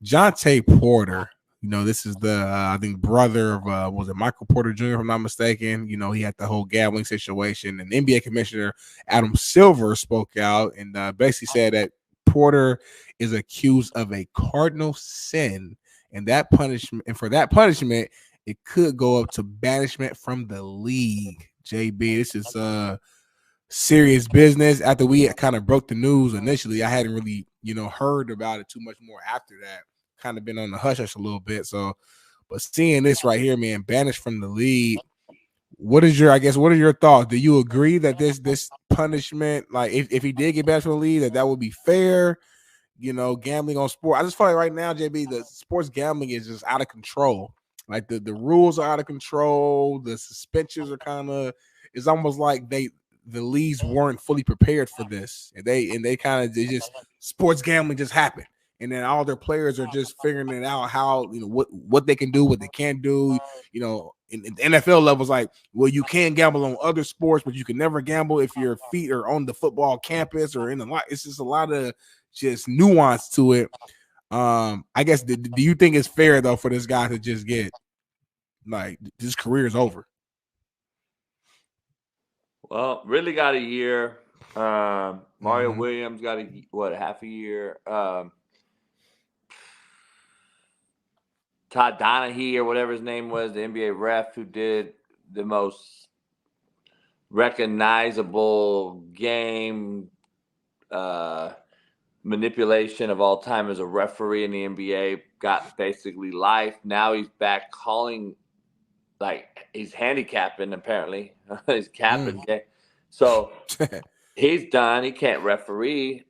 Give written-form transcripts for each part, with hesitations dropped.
Jontay Porter, this is the I think brother of was it Michael Porter Jr. if I'm not mistaken. He had the whole gambling situation, and NBA Commissioner Adam Silver spoke out and basically said that Porter is accused of a cardinal sin, and for that punishment, it could go up to banishment from the league. JB, this is serious business. After we kind of broke the news initially, I hadn't really heard about it too much more after that. Kind of been on the hush hush a little bit. So, but seeing this right here, man, banished from the league. What are your thoughts? Do you agree that this punishment, like if he did get banished from the league, that would be fair? Gambling on sport. I just feel like right now, JB, the sports gambling is just out of control. Like the rules are out of control. The suspensions are it's almost like the leagues weren't fully prepared for this. And they just sports gambling just happened. And then all their players are just figuring it out how, what they can do, what they can't do. In the NFL levels, like, well, you can gamble on other sports, but you can never gamble if your feet are on the football campus or in the lot. It's just a lot of just nuance to it. I guess, do you think it's fair though for this guy to just get like his career is over? Well, really got a year. Mario Williams got half a year. Todd Donahue or whatever his name was, the NBA ref who did the most recognizable game manipulation of all time as a referee in the NBA, got basically life. Now he's back calling, like he's handicapping apparently. He's capping. So he's done. He can't referee.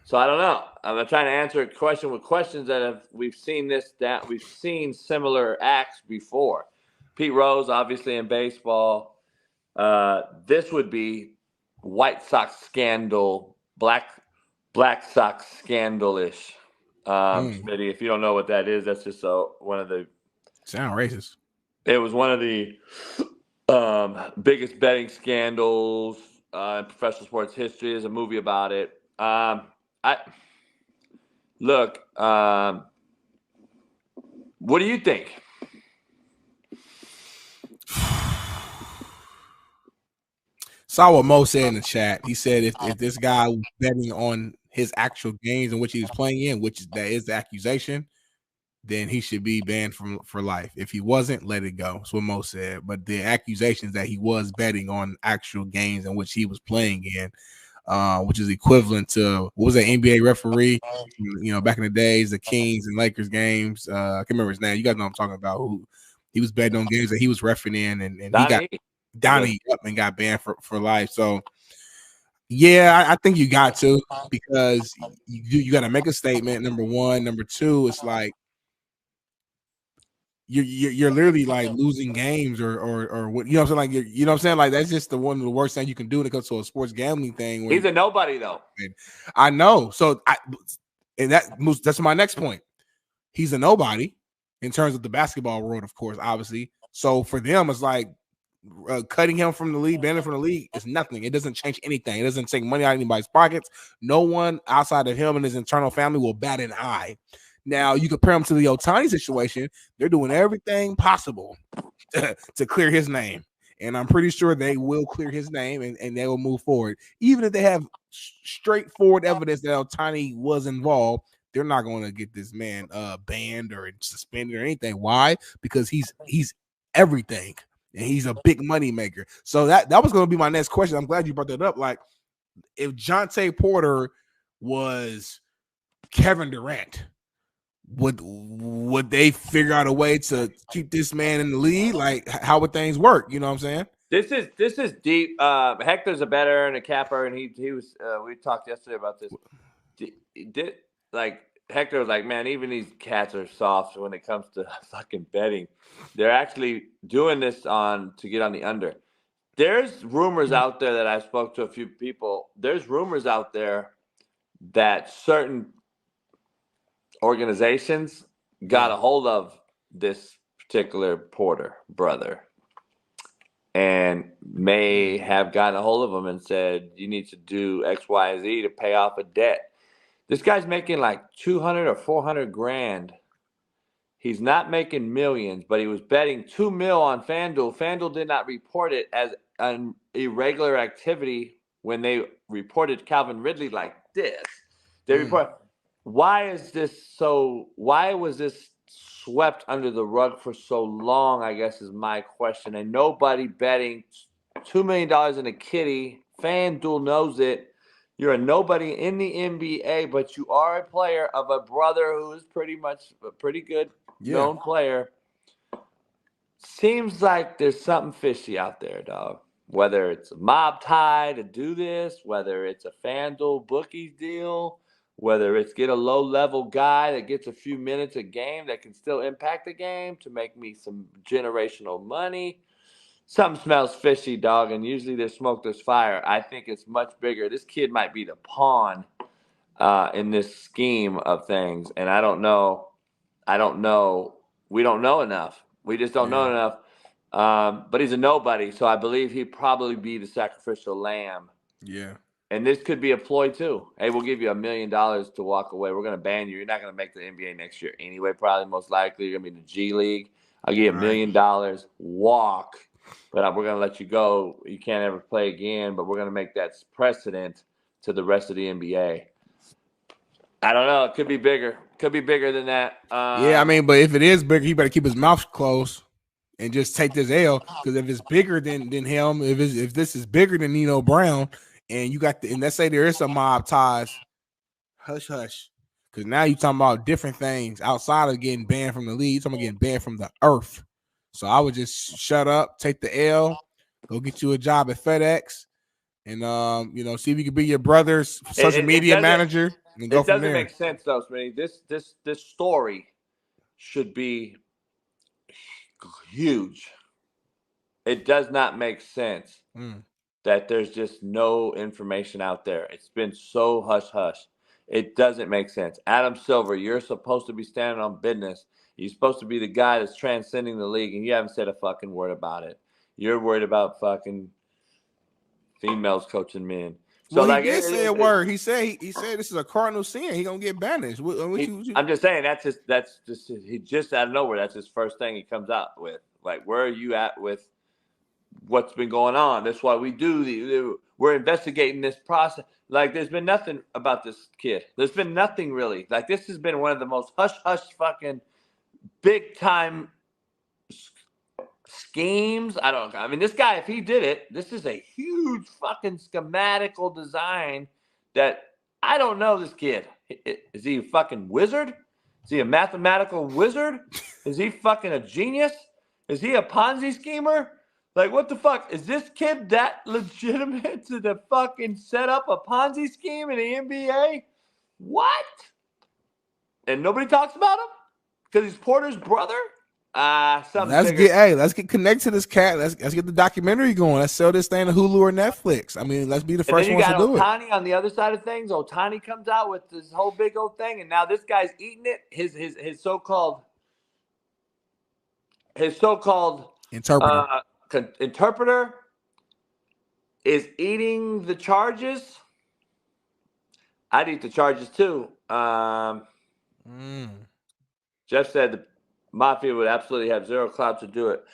So I don't know. I'm trying to answer a question with questions that we've seen similar acts before. Pete Rose, obviously in baseball. This would be White Sox scandal, Black Sox scandal-ish. Smitty, if you don't know what that is, that's just one of the. Sound racist. It was one of the biggest betting scandals in professional sports history. There's a movie about it. Look. What do you think? Saw what Mo said in the chat. He said if this guy was betting on his actual games in which he was playing in, that is the accusation, then he should be banned for life. If he wasn't, let it go. That's what Mo said. But the accusations that he was betting on actual games in which he was playing in, which is equivalent to what was that NBA referee, back in the days, the Kings and Lakers games. I can't remember his name. You guys know what I'm talking about. Who he was betting on games that he was refereeing in, and he got Donnie up and got banned for life. So yeah, I think you got to, because you got to make a statement. Number one, number two, it's like you're literally like losing games or what, you know what I'm saying? Like you know what I'm saying? Like that's just one of the worst things you can do when it comes to a sports gambling thing. He's a nobody though. I know. So that's my next point. He's a nobody in terms of the basketball world, of course, obviously. So for them, it's like cutting him from the league, banning from the league is nothing. It doesn't change anything. It doesn't take money out of anybody's pockets. No one outside of him and his internal family will bat an eye. Now, you compare him to the Ohtani situation, they're doing everything possible to clear his name. And I'm pretty sure they will clear his name and they will move forward. Even if they have straightforward evidence that Ohtani was involved, they're not going to get this man banned or suspended or anything. Why? Because he's everything. And he's a big money maker. So that was going to be my next question. I'm glad you brought that up. Like, if Jontay Porter was Kevin Durant, would they figure out a way to keep this man in the league? Like, how would things work? You know what I'm saying? This is deep. Hector's a bettor and a capper, and he was. We talked yesterday about this. Hector was like, man, even these cats are soft when it comes to fucking betting. They're actually doing this to get on the under. There's rumors out there that I spoke to a few people. There's rumors out there that certain organizations got a hold of this particular Porter brother and may have gotten a hold of him and said, you need to do X, Y, and Z to pay off a debt. This guy's making like 200 or 400 grand. He's not making millions, but he was betting $2 million on FanDuel. FanDuel did not report it as an irregular activity when they reported Calvin Ridley like this. They report, why was this swept under the rug for so long, I guess is my question. And nobody betting $2 million in a kitty. FanDuel knows it. You're a nobody in the NBA, but you are a player of a brother who is pretty much a pretty good known player. Seems like there's something fishy out there, dog. Whether it's a mob tie to do this, whether it's a FanDuel bookies deal, whether it's get a low-level guy that gets a few minutes a game that can still impact the game to make me some generational money. Something smells fishy, dog, and usually there's smoke, there's fire. I think it's much bigger. This kid might be the pawn in this scheme of things, and I don't know. We don't know enough. We just don't know enough. But he's a nobody, so I believe he'd probably be the sacrificial lamb. Yeah. And this could be a ploy, too. Hey, we'll give you $1 million to walk away. We're going to ban you. You're not going to make the NBA next year anyway, probably most likely. You're going to be in the G League. I'll give you $1 million. Walk. But we're going to let you go. You can't ever play again, but we're going to make that precedent to the rest of the NBA. I don't know. It could be bigger. Could be bigger than that. Yeah, I mean, but if it is bigger, he better keep his mouth closed and just take this L. Because if it's bigger than him, if this is bigger than Nino Brown, and you got and let's say there is some mob ties, hush hush. Because now you're talking about different things outside of getting banned from the league. You're talking about getting banned from the earth. So I would just shut up, take the L, go get you a job at FedEx, and see if you can be your brother's social media manager. And go from there. It doesn't make sense though, Smitty. This story should be huge. It does not make sense that there's just no information out there. It's been so hush hush. It doesn't make sense. Adam Silver, you're supposed to be standing on business. You're supposed to be the guy that's transcending the league, and you haven't said a fucking word about it. You're worried about fucking females coaching men. So he did say a word. He said this is a cardinal sin. He gonna get banished. I'm just saying that's just he just out of nowhere. That's his first thing he comes out with. Like, where are you at with what's been going on? That's why we're investigating this process. Like, there's been nothing about this kid. There's been nothing really. Like, this has been one of the most hush hush fucking big time schemes. I mean, this guy, if he did it, this is a huge fucking schematical design that I don't know this kid. Is he a fucking wizard? Is he a mathematical wizard? Is he fucking a genius? Is he a Ponzi schemer? Like, what the fuck? Is this kid that legitimate to fucking set up a Ponzi scheme in the NBA? What? And nobody talks about him? Because he's Porter's brother? Let's get connected to this cat. Let's get the documentary going. Let's sell this thing to Hulu or Netflix. I mean, let's be the first ones to do it. Ohtani on the other side of things. Ohtani comes out with this whole big old thing, and now this guy's eating it. His so-called interpreter is eating the charges. I'd eat the charges too. Jeff said the Mafia would absolutely have zero clout to do it.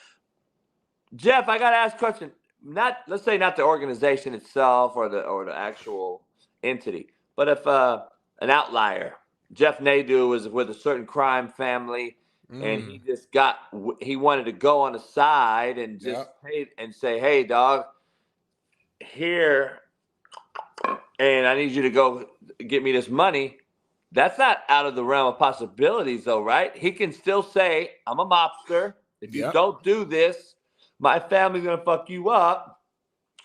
Jeff, I got to ask a question. Let's say not the organization itself or the actual entity, but if an outlier, Jeff Nadu was with a certain crime family, and he wanted to go on the side and just say, hey, dog, here, and I need you to go get me this money. That's not out of the realm of possibilities, though, right? He can still say, I'm a mobster. If you don't do this, my family's going to fuck you up,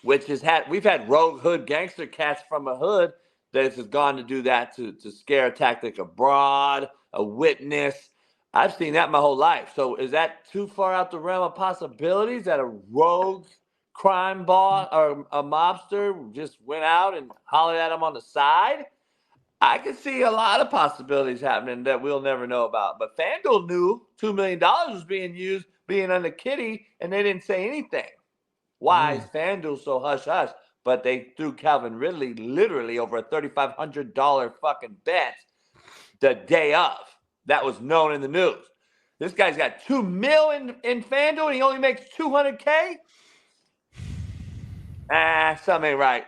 we've had rogue hood gangster cats from a hood that has gone to do that to scare a tactic abroad, a witness. I've seen that my whole life. So is that too far out the realm of possibilities that a rogue crime boss or a mobster just went out and hollered at him on the side? I could see a lot of possibilities happening that we'll never know about. But FanDuel knew $2 million was being on the kitty, and they didn't say anything. Why is FanDuel so hush-hush? but they threw Calvin Ridley literally over a $3,500 fucking bet the day of. That was known in the news. This guy's got $2 million in FanDuel and he only makes $200K. Something ain't right.